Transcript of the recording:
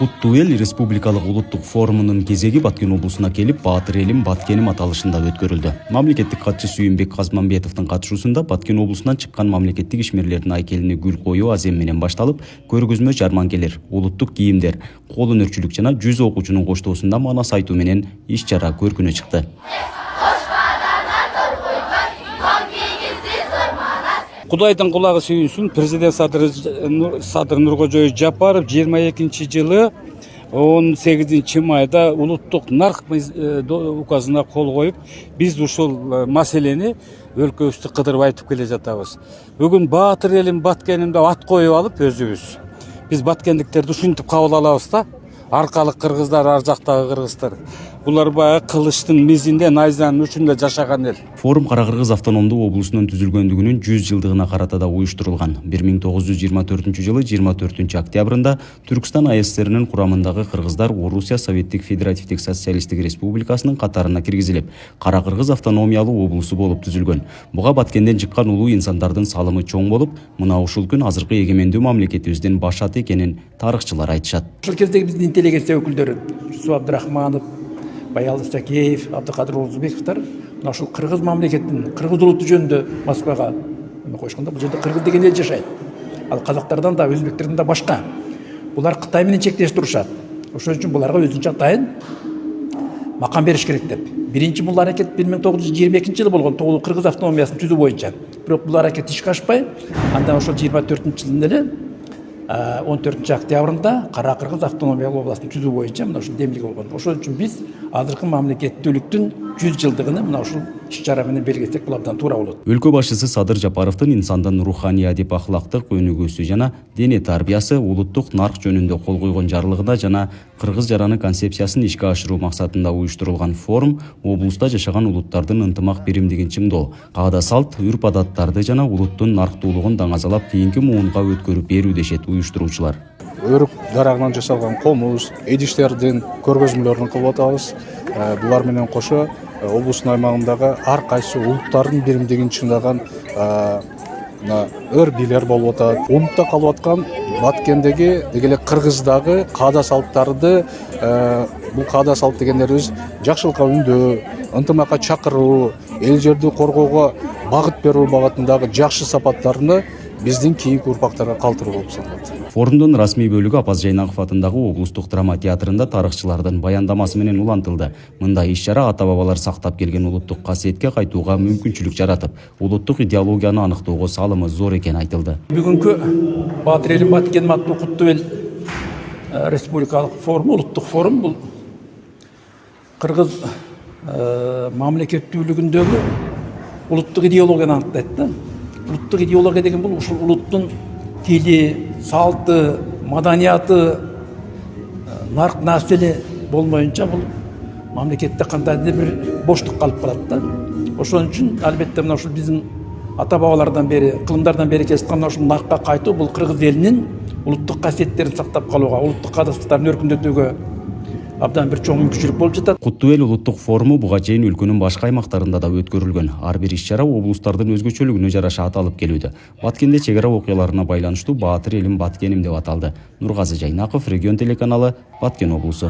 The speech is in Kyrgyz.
Куттуу эл республикалык улуттук форумунун кезеги Баткен облусуна келип, Баатыр элим Баткеним аталышында өткөрүлдү. Мамлекеттик катчы Сүйүнбек Казманбетовдун катышуусунда Баткен облусунан чыккан мамлекеттик ишмерлердин айкелине гүл коюу азем менен башталып, көргөзмө жарманкелер, улуттук кийимдер, кол өнөрчүлүк жана 100 окуучунун коштоосунда манас айтуу менен иш-чара көркүнө чыкты. Кудайдын кулагы сүйүнсүн, президент Садыр Нуркожоевич Жапаров 22-жылы 18 майда улуттук нарк указына кол коюп, биз ушул маселени өлкөбүздү кыдырып айтып келе жатабыз. Бүгүн Баатыр элим Баткеним деп ат коюп алып өзүбүз. Биз баткендиктерди ушинтип кабыл алабыз да. Аркалык кыргыздар, ар жактагы кыргыздар. Булар баягы кылычтын мизинде, найзанын учунда жашаган эл. Форум Кара Кыргыз автономдуу облусунун түзүлгөндүгүнүн 100 жылдыгына карата да уюштурулган. 1924-жылы 24-октябрында Түркстан АССРнин курамындагы кыргыздар Орусия Советтик Федеративдик Социалисттик Республикасынын катарына киргизилип, Кара Кыргыз автономиялуу облусу болуп түзүлгөн. Буга Баткенден чыккан улуу инсандардын салымы чоң болуп, мына ушул күн азыркы эгемендүү мамлекетибиздин башаты экенин тарыхчылар айтышат. Ушул кездеги биздин интеллигенция өкүлдөрү Жусуп Абдырахманов, Баял Исакеев, Абдыкадыр Орузбековтар ушул кыргыз мамлекетинин, кыргыз улуту жөнүндө Москвага койшкондо, бул жерде кыргыз деген эл жашайт. Ал казактардан да, өзбектерден да башка. Булар Кытай менен чектеш турушат. Ошон үчүн буларга өзүнчө атайын макам бериш керек деп. Биринчи бул аракет 1922-жылы болгон Тоголуу кыргыз автономиясын түзүү боюнча. Бирок бул аракет ишке ашпай, андан ошол 24-жылдын эле 14-октябрында Кара Кыргыз автономиялуу областын түзүү боюнча мына ушул демилге болгон. Ошол үчүн биз азыркы мамлекеттүүлүктүн 100 жылдыгын мына ушул иш-чара менен белгилесек бул абдан туура болот. Өлкө башчысы Садыр Жапаровдун инсандын руханий адип ахлактык өнүгүүсү жана дене тарбиясы улуттук нарк жөнүндө кол койгон жарлыгында жана кыргыз жараны концепциясын ишке ашыруу максатында уюштурулган форум облуста жашаган улуттардын ынтымак биримдигин чыңдоо, каада салт, үрп адаттарды жана улуттун нарктуулугун даңазалап кийинки муунга өткөрүп берүү дешет уюштуруучулар. Өрүк дарагынан жасалган комуз, эдиштердин көргөзмөлөрүн кылып атабыз. Булар менен кошо облустун аймагындагы ар кайсы улуттардын биримдигин чыңдаган өр бийлер болуп атат. Унутта калып аткан Баткендеги дегеле кыргыздагы каада салттарды, бул каада салт дегендерибиз жакшылыкка үндөө, ынтымакка чакыруу, эл жерди коргоого багыт берүү багытындагы жакшы сапаттарны биздин кийинки урпактарга калтыруу болуп саналат. Форумдун расмий бөлүгү Апаз Жайнаков атындагы облустук драма театрында тарыхчылардын баяндамасы менен улантылды. Мындай иш-чара ата-бабалар сактап келген улуттук касиетке кайтууга мүмкүнчүлүк жаратып, улуттук идеологияны аныктоого салымы зор экени айтылды. Бүгүнкү Баатыр элим Баткеним аттуу куттуу эл республикалык форум, улуттук форум бул кыргыз мамлекеттүүлүгүндөгү улуттук идеологияны аныктайт да. Улуттук идеология деген бул ушул улуттун тили, салты, маданияты, нарк населе болмоюнча бул мамлекетте кандайдыр бир боштук калып калат да. Ошон үчүн албетте мына ушул биздин ата-бабалардан бери, кылымдардан бери келаткан мына ушул наркка кайтуу бул кыргыз элинин улуттук касиеттерин сактап калууга, улуттук кадастыктарын өркүндөтүүгө абдан бир чоң мүмкүнчүлүк болуп жатат. Куттуу эл улуттук форуму буга чейин өлкөнүн башка аймактарында да өткөрүлгөн. Ар бир иш-чара облустардын өзгөчөлүгүнө жараша аталып келүүдө. Баткенде чек ара окуяларына байланыштуу Баатыр элим Баткеним деп аталды. Нургазы Жайнаков, Регион телеканалы, Баткен облусу.